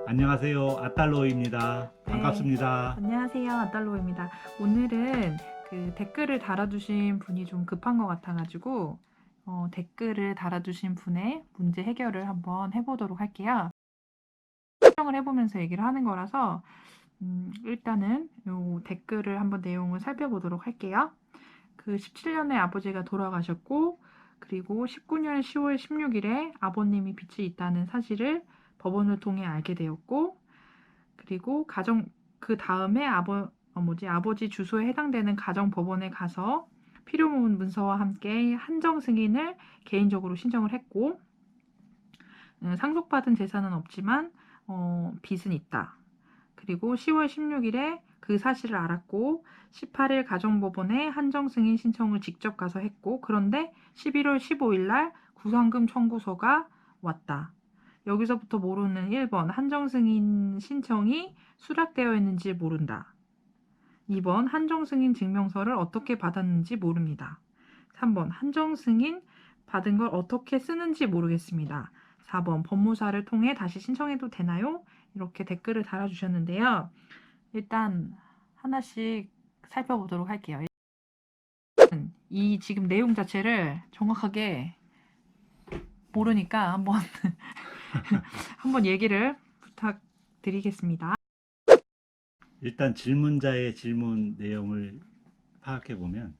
안녕하세요. 아딸로입니다. 네, 반갑습니다. 안녕하세요. 아달로입니다. 오늘은 그 댓글을 달아주신 분이 좀 급한 것 같아가지고 댓글을 달아주신 분의 문제 해결을 한번 해보도록 할게요. 설명을 해보면서 얘기를 하는 거라서 일단은 요 댓글을 한번 내용을 살펴보도록 할게요. 그 17년에 아버지가 돌아가셨고 그리고 19년 10월 16일에 아버님이 빚이 있다는 사실을 법원을 통해 알게 되었고 그리고 그 다음에 아버지 주소에 해당되는 가정법원에 가서 필요 문서와 함께 한정 승인을 개인적으로 신청을 했고 상속받은 재산은 없지만 빚은 있다. 그리고 10월 16일에 그 사실을 알았고 18일 가정법원에 한정 승인 신청을 직접 가서 했고 그런데 11월 15일 날 구상금 청구서가 왔다. 여기서부터 모르는 1번 한정승인 신청이 수락되어 있는지 모른다. 2번 한정승인 증명서를 어떻게 받았는지 모릅니다. 3번 한정승인 받은 걸 어떻게 쓰는지 모르겠습니다. 4번 법무사를 통해 다시 신청해도 되나요? 이렇게 댓글을 달아주셨는데요. 일단 하나씩 살펴보도록 할게요. 이 지금 내용 자체를 정확하게 모르니까 한번 얘기를 부탁드리겠습니다. 일단 질문자의 질문 내용을 파악해 보면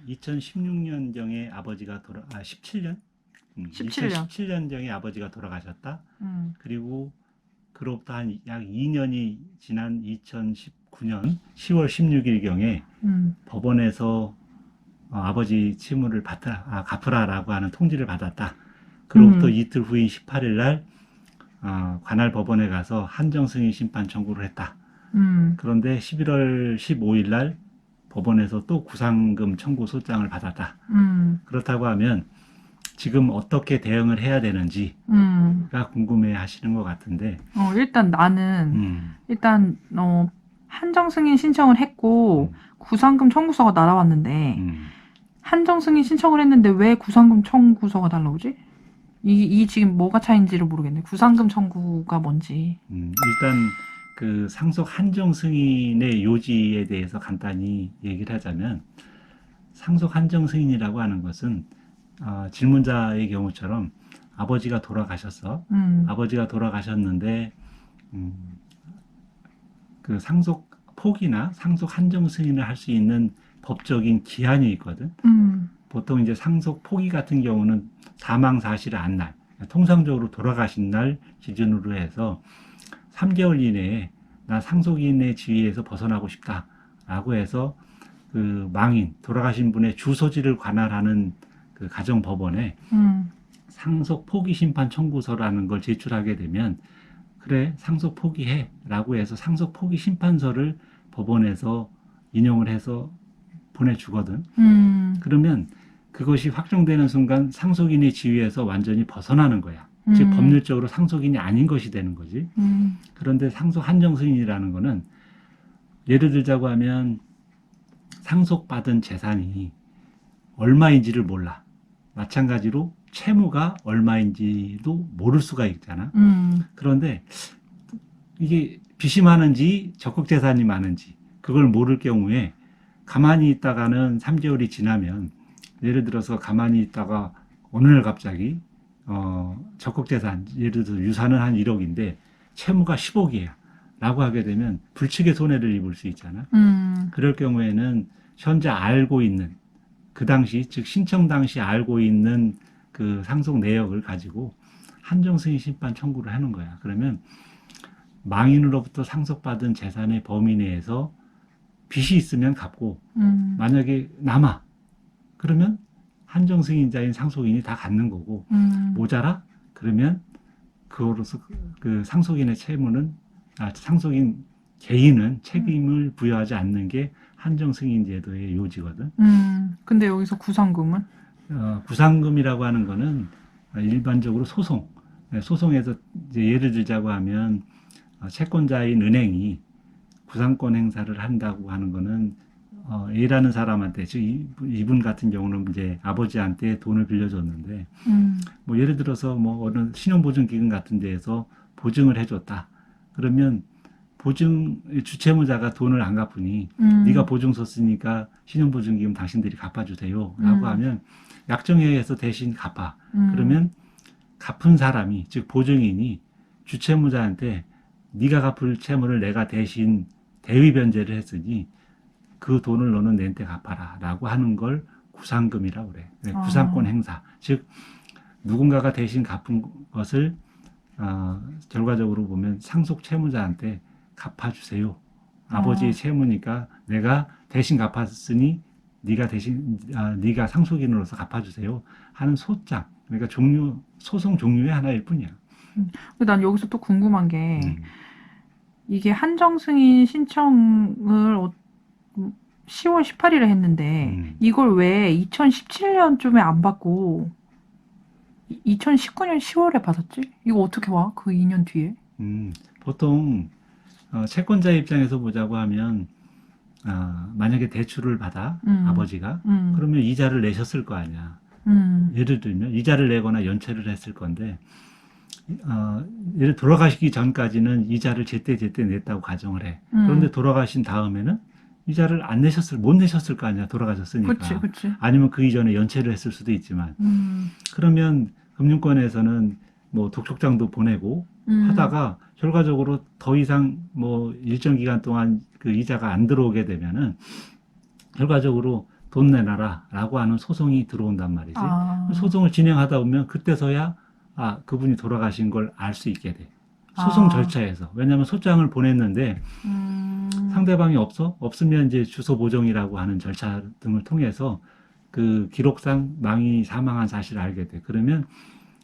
2016년경에 아버지가 17년? 17년. 2017년경에 아버지가 돌아가셨다. 그리고 그로부터 한 약 2년이 지난 2019년 10월 16일경에 법원에서 아버지 채무를 갚으라라고 하는 통지를 받았다. 그로부터 이틀 후인 18일 날 관할 법원에 가서 한정 승인 심판 청구를 했다. 그런데 11월 15일 날 법원에서 또 구상금 청구 소장을 받았다. 그렇다고 하면 지금 어떻게 대응을 해야 되는지가 궁금해 하시는 것 같은데 일단 나는 한정 승인 신청을 했고 구상금 청구서가 날아왔는데 한정 승인 신청을 했는데 왜 구상금 청구서가 날라오지? 이 지금 뭐가 차이인지를 모르겠네. 구상금 청구가 뭔지. 일단 그 상속 한정 승인의 요지에 대해서 간단히 얘기를 하자면 상속 한정 승인이라고 하는 것은 질문자의 경우처럼 아버지가 돌아가셨어. 아버지가 돌아가셨는데 그 상속 포기나 상속 한정 승인을 할 수 있는 법적인 기한이 있거든. 보통 이제 상속 포기 같은 경우는 사망 사실의 안날, 통상적으로 돌아가신 날 기준으로 해서 3개월 이내에 나 상속인의 지위에서 벗어나고 싶다라고 해서 그 망인, 돌아가신 분의 주소지를 관할하는 그 가정법원에 상속 포기 심판 청구서라는 걸 제출하게 되면 그래 상속 포기해 라고 해서 상속 포기 심판서를 법원에서 인용을 해서 보내주거든. 그러면 그것이 확정되는 순간 상속인의 지위에서 완전히 벗어나는 거야. 즉 법률적으로 상속인이 아닌 것이 되는 거지. 그런데 상속 한정 승인이라는 거는 예를 들자고 하면 상속받은 재산이 얼마인지를 몰라. 마찬가지로 채무가 얼마인지도 모를 수가 있잖아. 그런데 이게 빚이 많은지 적극 재산이 많은지 그걸 모를 경우에 가만히 있다가는 3개월이 지나면 예를 들어서 가만히 있다가 어느 날 갑자기 적극 재산 예를 들어서 유산은 한 1억인데 채무가 10억이야 라고 하게 되면 불측의 손해를 입을 수 있잖아. 그럴 경우에는 현재 알고 있는 그 당시 즉 신청 당시 알고 있는 그 상속 내역을 가지고 한정 승인 심판 청구를 하는 거야. 그러면 망인으로부터 상속받은 재산의 범위 내에서 빚이 있으면 갚고 만약에 남아 그러면 한정 승인자인 상속인이 다 갖는 거고 모자라 그러면 그거로서 그 상속인의 채무는 상속인 개인은 책임을 부여하지 않는 게 한정 승인 제도의 요지거든. 근데 여기서 구상금은? 구상금이라고 하는 거는 일반적으로 소송에서 이제 예를 들자고 하면 채권자인 은행이 구상권 행사를 한다고 하는 거는 A라는 사람한테 즉 이분 같은 경우는 이제 아버지한테 돈을 빌려줬는데 뭐 예를 들어서 뭐 어느 신용보증기금 같은 데에서 보증을 해줬다. 그러면 주채무자가 돈을 안 갚으니 네가 보증서 쓰니까 신용보증기금 당신들이 갚아주세요 라고 하면 약정회의에서 대신 갚아. 그러면 갚은 사람이, 즉 보증인이 주채무자한테 네가 갚을 채무를 내가 대신 대위 변제를 했으니 그 돈을 너는 내한테 갚아라 라고 하는 걸 구상금이라고 그래. 구상권 행사. 즉 누군가가 대신 갚은 것을 결과적으로 보면 상속 채무자한테 갚아주세요. 아버지의 채무니까 내가 대신 갚았으니 네가 상속인으로서 갚아주세요 하는 소장. 그러니까 소송 종류의 하나일 뿐이야. 근데 난 여기서 또 궁금한 게 이게 한정승인 신청을 10월 18일에 했는데 이걸 왜 2017년쯤에 안 받고 2019년 10월에 받았지? 이거 어떻게 와? 그 2년 뒤에? 보통 채권자 입장에서 보자고 하면 만약에 대출을 받아 아버지가 그러면 이자를 내셨을 거 아니야. 예를 들면 이자를 내거나 연체를 했을 건데 예를 돌아가시기 전까지는 이자를 제때 냈다고 가정을 해. 그런데 돌아가신 다음에는 이자를 못 내셨을 거 아니야. 돌아가셨으니까. 그치. 아니면 그 이전에 연체를 했을 수도 있지만. 그러면 금융권에서는 뭐 독촉장도 보내고 하다가 결과적으로 더 이상 뭐 일정 기간 동안 그 이자가 안 들어오게 되면은 결과적으로 돈 내놔라 라고 하는 소송이 들어온단 말이지. 소송을 진행하다 보면 그때서야 그분이 돌아가신 걸 알 수 있게 돼. 소송 절차에서. 왜냐하면 소장을 보냈는데 상대방이 없으면 이제 주소 보정이라고 하는 절차 등을 통해서 그 기록상 망인이 사망한 사실을 알게 돼. 그러면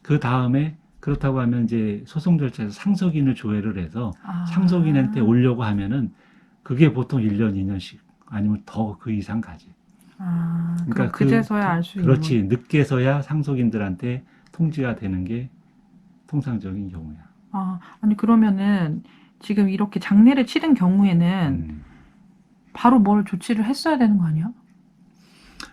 그 다음에 그렇다고 하면 이제 소송 절차에서 상속인을 조회를 해서 상속인한테 오려고 하면은 그게 보통 1년, 2년씩 아니면 더 그 이상 가지. 그러니까 그제서야 알 수 있는 그렇지. 늦게서야 상속인들한테 통지가 되는 게 통상적인 경우야. 아니 그러면은 지금 이렇게 장례를 치른 경우에는 바로 뭘 조치를 했어야 되는 거 아니야?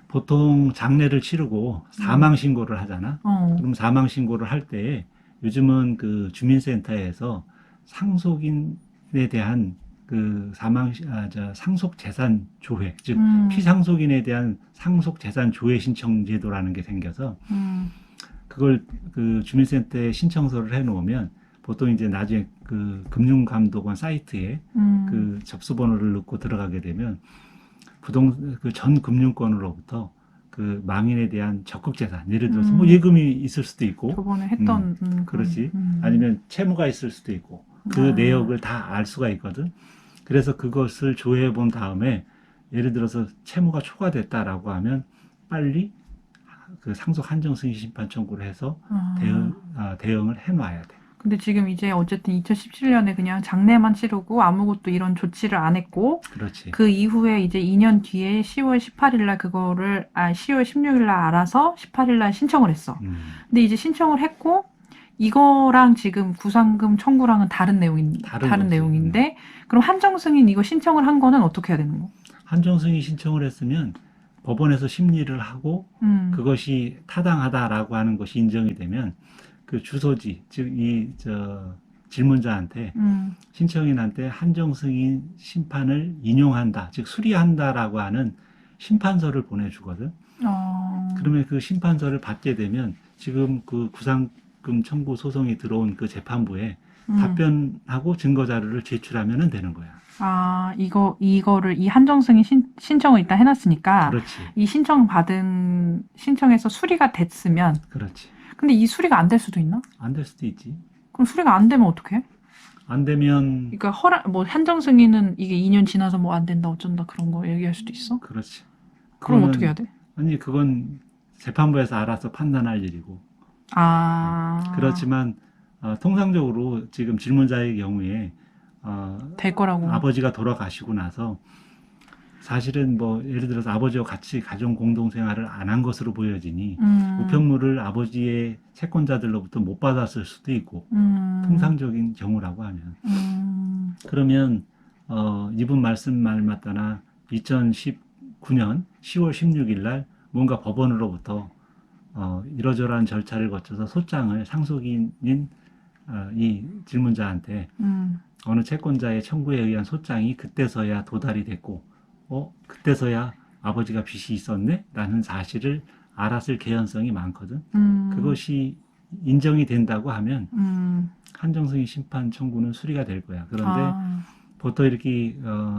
보통 장례를 치르고 사망 신고를 하잖아. 그럼 사망 신고를 할 때 요즘은 그 주민센터에서 상속인에 대한 그 상속 재산 조회, 즉 피상속인에 대한 상속 재산 조회 신청 제도라는 게 생겨서 그걸 그 주민센터에 신청서를 해놓으면 보통 이제 나중에 그 금융감독원 사이트에 그 접수번호를 넣고 들어가게 되면 그 전 금융권으로부터 그 망인에 대한 적극재산, 예를 들어서 뭐 예금이 있을 수도 있고, 저번에 했던 그렇지, 아니면 채무가 있을 수도 있고, 그 내역을 다 알 수가 있거든. 그래서 그것을 조회해 본 다음에 예를 들어서 채무가 초과됐다라고 하면 빨리 그 상속 한정 승인 심판 청구를 해서 대응을 해놔야 돼. 근데 지금 이제 어쨌든 2017년에 그냥 장례만 치르고 아무것도 이런 조치를 안 했고, 그렇지. 그 이후에 이제 2년 뒤에 10월 18일날 10월 16일날 알아서 18일날 신청을 했어. 근데 이제 신청을 했고, 이거랑 지금 구상금 청구랑은 다른 내용인데, 그럼 한정 승인 이거 신청을 한 거는 어떻게 해야 되는 거? 한정 승인 신청을 했으면 법원에서 심리를 하고 그것이 타당하다라고 하는 것이 인정이 되면 그 주소지, 즉 질문자한테 신청인한테 한정 승인 심판을 인용한다, 즉 수리한다라고 하는 심판서를 보내주거든. 그러면 그 심판서를 받게 되면 지금 그 구상금 청구 소송이 들어온 그 재판부에 답변하고 증거 자료를 제출하면 되는 거야. 이거를 이 한정 승인 신청을 일단 해놨으니까. 그렇지. 이 신청해서 수리가 됐으면. 그렇지. 근데 이 수리가 안 될 수도 있나? 안 될 수도 있지. 그럼 수리가 안 되면 어떡해? 안 되면. 그러니까 한정 승인은 이게 2년 지나서 뭐 안 된다 어쩐다 그런 거 얘기할 수도 있어? 그렇지. 그럼 어떻게 해야 돼? 아니 그건 재판부에서 알아서 판단할 일이고. 그렇지만 통상적으로 지금 질문자의 경우에 될 거라고. 아버지가 돌아가시고 나서 사실은 뭐 예를 들어서 아버지와 같이 가정 공동 생활을 안 한 것으로 보여지니 우편물을 아버지의 채권자들로부터 못 받았을 수도 있고 통상적인 경우라고 하면 그러면 이분 말씀 말 맞다나 2019년 10월 16일 날 뭔가 법원으로부터 이러저러한 절차를 거쳐서 소장을 상속인인 이 질문자한테 어느 채권자의 청구에 의한 소장이 그때서야 도달이 됐고, 그때서야 아버지가 빚이 있었네? 라는 사실을 알았을 개연성이 많거든. 그것이 인정이 된다고 하면 한정승인 심판 청구는 수리가 될 거야. 그런데 보통 이렇게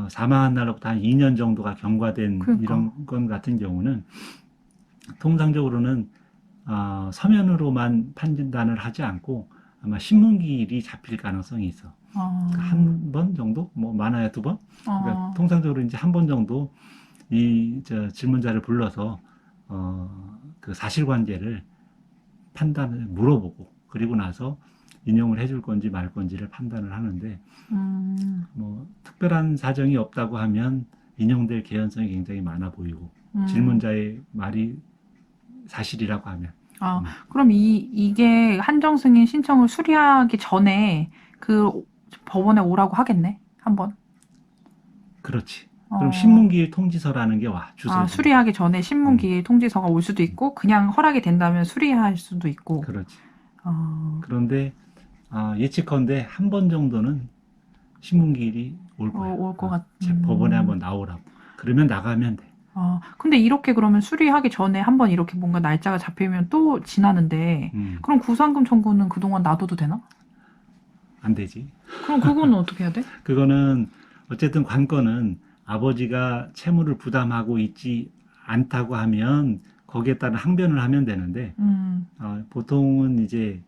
사망한 날로부터 한 2년 정도가 경과된 그러니까. 이런 건 같은 경우는 통상적으로는 서면으로만 판단을 하지 않고 아마 신문기일이 잡힐 가능성이 있어. 한 번 정도? 뭐 많아야 2번? 그러니까 통상적으로 이제 한 번 정도 질문자를 불러서 그 사실관계를 판단을 물어보고 그리고 나서 인용을 해줄 건지 말 건지를 판단을 하는데 뭐 특별한 사정이 없다고 하면 인용될 개연성이 굉장히 많아 보이고 질문자의 말이 사실이라고 하면 그럼 이게 한정승인 신청을 수리하기 전에 그 법원에 오라고 하겠네? 한번? 그렇지. 그럼 신문기일 통지서라는 게 와, 주소. 수리하기 전에 신문기일 통지서가 올 수도 있고 그냥 허락이 된다면 수리할 수도 있고. 그렇지. 그런데 예측컨대 한 번 정도는 신문기일이 올 거야. 올 것 같. 법원에 한번 나오라고. 그러면 나가면 돼. 근데 이렇게 그러면 수리하기 전에 한번 이렇게 뭔가 날짜가 잡히면 또 지나는데 그럼 구상금 청구는 그동안 놔둬도 되나? 안 되지. 그럼 그거는 어떻게 해야 돼? 그거는 어쨌든 관건은 아버지가 채무를 부담하고 있지 않다고 하면 거기에 따른 항변을 하면 되는데 보통은 이제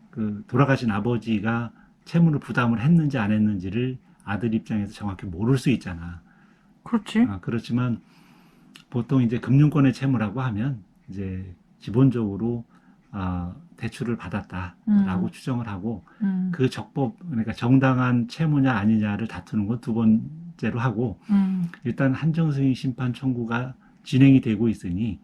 그 돌아가신 아버지가 채무를 부담을 했는지 안 했는지를 아들 입장에서 정확히 모를 수 있잖아. 그렇지. 그렇지만 보통 이제 금융권의 채무라고 하면 이제 기본적으로 대출을 받았다라고 추정을 하고 그 그러니까 정당한 채무냐 아니냐를 다투는 건 2번째로 하고 일단 한정승인 심판 청구가 진행이 되고 있으니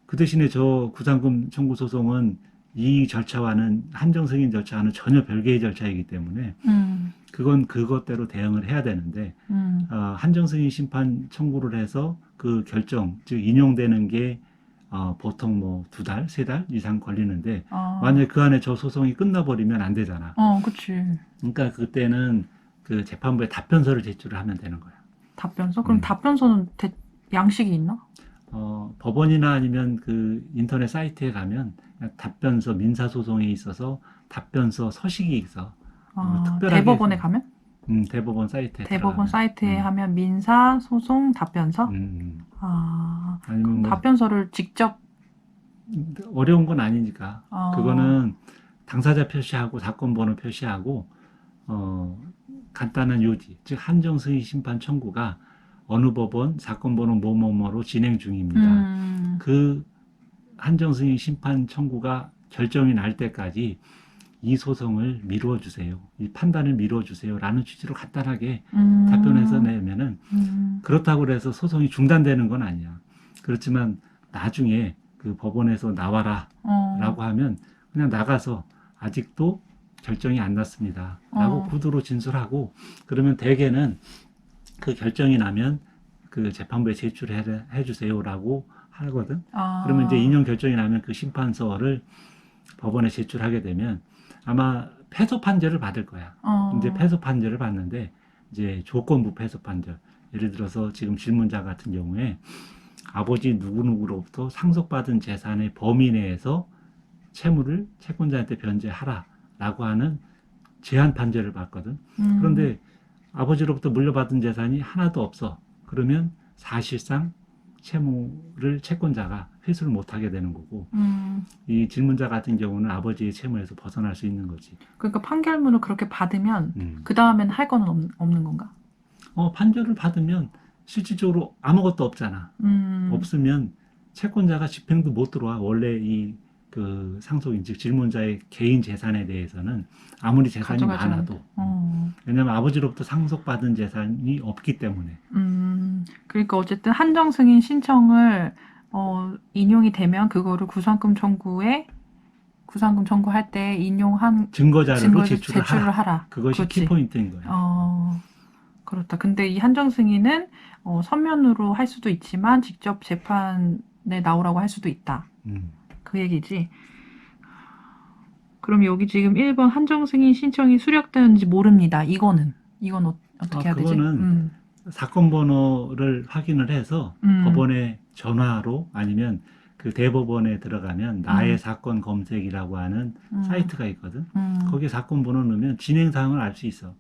그 대신에 저 구상금 청구 소송은 이 절차와는 한정승인 절차와는 전혀 별개의 절차이기 때문에 그건 그것대로 대응을 해야 되는데 한정승인 심판 청구를 해서 그 결정 즉 인용되는 게 보통 뭐 2달, 3달 이상 걸리는데 만약에 그 안에 저 소송이 끝나버리면 안 되잖아. 그치. 그러니까 그때는 그 재판부에 답변서를 제출을 하면 되는 거야. 답변서? 그럼 답변서는 양식이 있나? 법원이나 아니면 그 인터넷 사이트에 가면 답변서 민사소송에 있어서 답변서 서식이 있어. 특별하게 대법원에 가면? 대법원 사이트에 대법원 사이트에 하면 민사 소송 답변서? 아니면 뭐 답변서를 직접 어려운 건 아니니까 그거는 당사자 표시하고 사건 번호 표시하고 간단한 요지 즉 한정승인 심판 청구가 어느 법원 사건 번호 뭐뭐뭐로 진행 중입니다. 그 한정승인 심판 청구가 결정이 날 때까지 이 소송을 미루어 주세요. 이 판단을 미루어 주세요. 라는 취지로 간단하게 답변해서 내면은 그렇다고 해서 소송이 중단되는 건 아니야. 그렇지만 나중에 그 법원에서 나와라 라고 하면 그냥 나가서 아직도 결정이 안 났습니다. 라고 구두로 진술하고 그러면 대개는 그 결정이 나면 그 재판부에 제출해 주세요. 라고 하거든. 그러면 이제 인용 결정이 나면 그 심판서를 법원에 제출하게 되면 아마 패소 판결을 받을 거야. 이제 패소 판결을 받는데 이제 조건부 패소 판결. 예를 들어서 지금 질문자 같은 경우에 아버지 누구누구로부터 상속받은 재산의 범위 내에서 채무를 채권자한테 변제하라라고 하는 제한 판결을 받거든. 그런데 아버지로부터 물려받은 재산이 하나도 없어. 그러면 사실상 채무를 채권자가 회수를 못하게 되는 거고 이 질문자 같은 경우는 아버지의 채무에서 벗어날 수 있는 거지. 그러니까 판결문을 그렇게 받으면 그 다음엔 할 거는 없는 건가? 판결을 받으면 실질적으로 아무것도 없잖아. 없으면 채권자가 집행도 못 들어와. 원래 이 그 상속인 즉 질문자의 개인 재산에 대해서는 아무리 재산이 많아도 왜냐하면 아버지로부터 상속받은 재산이 없기 때문에. 그러니까 어쨌든 한정승인 신청을 인용이 되면 그거를 구상금 청구할 때 인용한 증거자료로 제출을 하라. 그것이 그렇지. 키포인트인 거예요. 그렇다. 근데 이 한정승인은 서면으로 할 수도 있지만 직접 재판에 나오라고 할 수도 있다. 그 얘기지. 그럼 여기 지금 1번 한정 승인 신청이 수락되는지 모릅니다. 이건 어떻게 해야 되지? 그거는 사건 번호를 확인을 해서 법원에 전화로 아니면 그 대법원에 들어가면 나의 사건 검색이라고 하는 사이트가 있거든. 거기에 사건 번호 넣으면 진행 사항을 알 수 있어.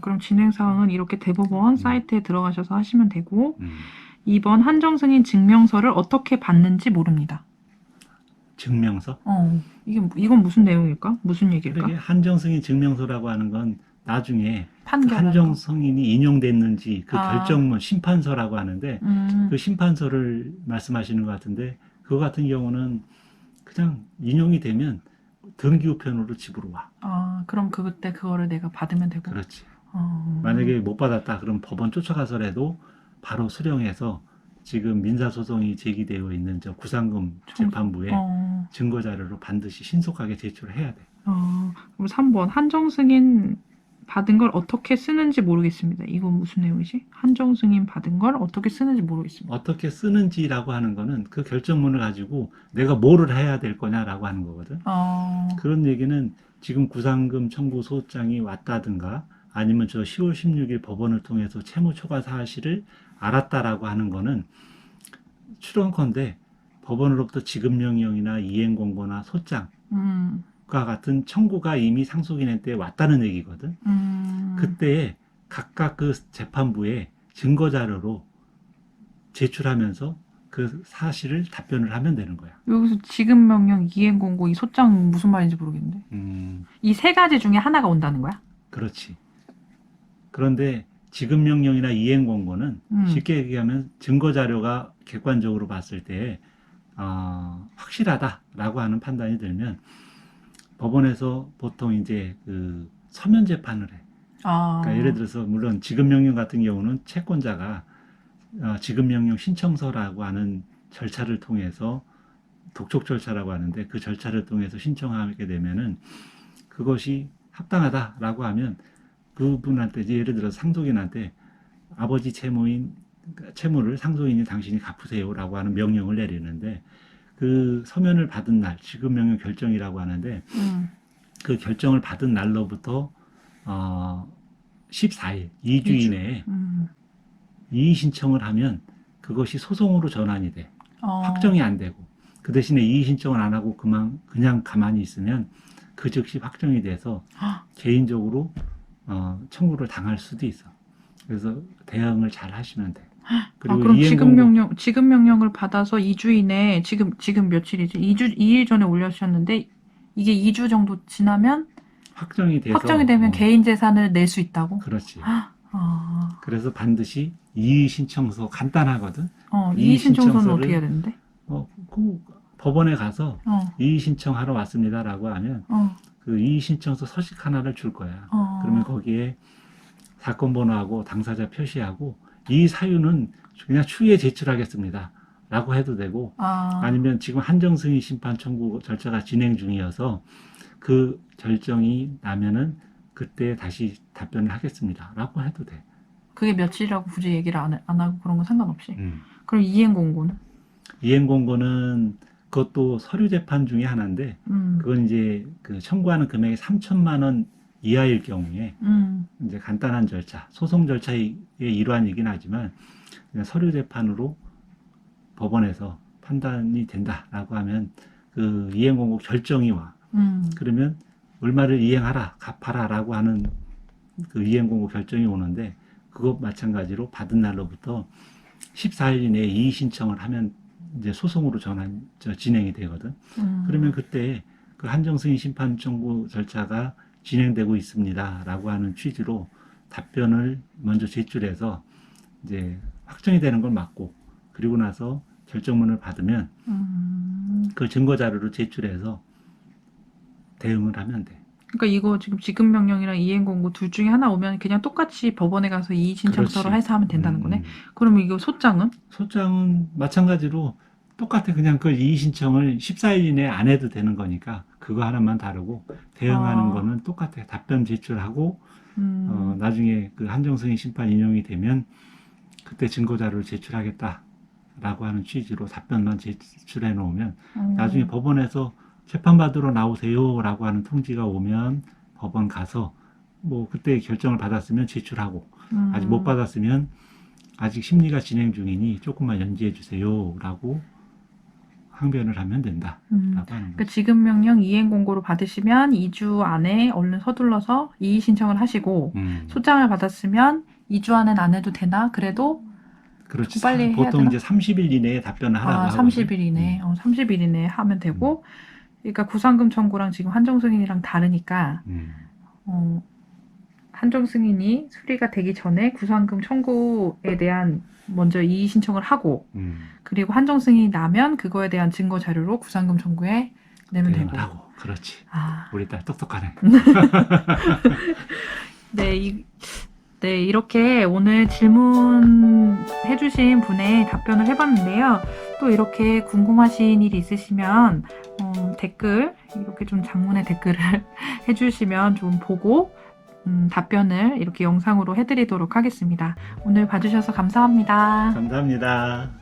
그럼 진행 사항은 이렇게 대법원 사이트에 들어가셔서 하시면 되고 2번 한정 승인 증명서를 어떻게 받는지 모릅니다. 증명서? 이건 무슨 내용일까? 무슨 얘기일까? 그러게 한정 승인 증명서라고 하는 건 나중에 그 판결하는 한정 거. 승인이 인용됐는지 그 결정문 심판서라고 하는데 그 심판서를 말씀하시는 것 같은데 그거 같은 경우는 그냥 인용이 되면 등기우편으로 집으로 와. 그럼 그때 그거를 내가 받으면 되고. 그렇지. 만약에 못 받았다 그럼 법원 쫓아가서라도 바로 수령해서 지금 민사소송이 제기되어 있는 저 구상금 재판부에 증거자료로 반드시 신속하게 제출을 해야 돼. 그럼 3번 한정 승인 받은 걸 어떻게 쓰는지 모르겠습니다. 이건 무슨 내용이지? 한정 승인 받은 걸 어떻게 쓰는지 모르겠습니다. 어떻게 쓰는지라고 하는 거는 그 결정문을 가지고 내가 뭐를 해야 될 거냐라고 하는 거거든. 그런 얘기는 지금 구상금 청구 소장이 왔다든가 아니면 저 10월 16일 법원을 통해서 채무 초과 사실을 알았다라고 하는 거는 추론컨대 법원으로부터 지급명령이나 이행공고나 소장과 같은 청구가 이미 상속인한테 때 왔다는 얘기거든. 그때 각각 그 재판부에 증거자료로 제출하면서 그 사실을 답변을 하면 되는 거야. 여기서 지급명령, 이행공고, 이 소장 무슨 말인지 모르겠는데. 이 세 가지 중에 하나가 온다는 거야? 그렇지. 그런데 지급명령이나 이행공고는 쉽게 얘기하면 증거자료가 객관적으로 봤을 때 확실하다라고 하는 판단이 들면 법원에서 보통 이제 그 서면 재판을 해. 그러니까 예를 들어서 물론 지급명령 같은 경우는 채권자가 지급명령 신청서라고 하는 절차를 통해서 독촉 절차라고 하는데 그 절차를 통해서 신청하게 되면은 그것이 합당하다라고 하면 그분한테 예를 들어 상속인한테 아버지 채무를 상속인이 당신이 갚으세요라고 하는 명령을 내리는데 그 서면을 받은 날 지급명령 결정이라고 하는데 그 결정을 받은 날로부터 14일 2주 이내에 이의 신청을 하면 그것이 소송으로 전환이 돼. 확정이 안 되고 그 대신에 이의 신청을 안 하고 그냥 가만히 있으면 그 즉시 확정이 돼서 개인적으로 청구를 당할 수도 있어. 그래서 대응을 잘 하시면 돼. 그리고 그럼 지급명령을 받아서 2주 이내에 지금 며칠이지? 2일 전에 올려주셨는데 이게 2주 정도 지나면 확정이 되면 개인 재산을 낼 수 있다고? 그렇지. 그래서 반드시 이의 신청서 간단하거든. 이의 신청서는 어떻게 해야 되는데? 그 법원에 가서 이의 신청하러 왔습니다라고 하면 그 이의 신청서 서식 하나를 줄 거야. 그러면 거기에 사건 번호하고 당사자 표시하고 이 사유는 그냥 추후에 제출하겠습니다 라고 해도 되고 아니면 지금 한정승인 심판 청구 절차가 진행 중이어서 그 결정이 나면은 그때 다시 답변을 하겠습니다 라고 해도 돼. 그게 며칠이라고 굳이 얘기를 안 하고 그런 건 상관없이. 그럼 이행공고는? 이행공고는 그것도 서류 재판 중에 하나인데 그건 이제 그 청구하는 금액이 3천만 원 이하일 경우에 이제 간단한 절차, 소송 절차의 일환이긴 하지만 그냥 서류 재판으로 법원에서 판단이 된다라고 하면 그 이행공고 결정이 와. 그러면 얼마를 이행하라, 갚아라라고 하는 그 이행공고 결정이 오는데 그것 마찬가지로 받은 날로부터 14일 이내에 이의 신청을 하면 이제 소송으로 진행이 되거든. 그러면 그때 그 한정승인 심판 청구 절차가 진행되고 있습니다라고 하는 취지로 답변을 먼저 제출해서 이제 확정이 되는 걸 맞고 그리고 나서 결정문을 받으면 그 증거 자료를 제출해서 대응을 하면 돼. 그러니까 이거 지금 지급명령이랑 이행공고 둘 중에 하나 오면 그냥 똑같이 법원에 가서 이의 신청서로 해서 하면 된다는 거네. 그러면 이거 소장은? 소장은 마찬가지로 똑같아. 그냥 그 이의 신청을 14일 이내에 안 해도 되는 거니까 그거 하나만 다르고 대응하는 거는 똑같아. 답변 제출하고 나중에 그 한정승인 심판 인용이 되면 그때 증거자료를 제출하겠다라고 하는 취지로 답변만 제출해 놓으면 나중에 법원에서 재판받으러 나오세요라고 하는 통지가 오면 법원 가서 뭐 그때 결정을 받았으면 제출하고 아직 못 받았으면 아직 심리가 진행 중이니 조금만 연지해 주세요라고 항변을 하면 된다라고 하는 그러니까 거죠. 지급 명령 이행 공고를 받으시면 2주 안에 얼른 서둘러서 이의 신청을 하시고 소장을 받았으면 2주 안엔 안 해도 되나? 그래도 그렇지. 빨리 해야 보통 되나? 이제 30일 이내에 답변을 하라고 하거든. 30일 이내. 30일 이내에 하면 되고 그러니까 구상금 청구랑 지금 한정 승인이랑 다르니까 한정 승인이 수리가 되기 전에 구상금 청구에 대한 먼저 이의 신청을 하고 그리고 한정 승인이 나면 그거에 대한 증거 자료로 구상금 청구에 내면 되고. 하고. 그렇지. 우리 딸 똑똑하네. 네, 이렇게 오늘 질문해주신 분의 답변을 해봤는데요. 또 이렇게 궁금하신 일이 있으시면 댓글, 이렇게 좀 장문의 댓글을 해주시면 좀 보고 답변을 이렇게 영상으로 해드리도록 하겠습니다. 오늘 봐주셔서 감사합니다. 감사합니다.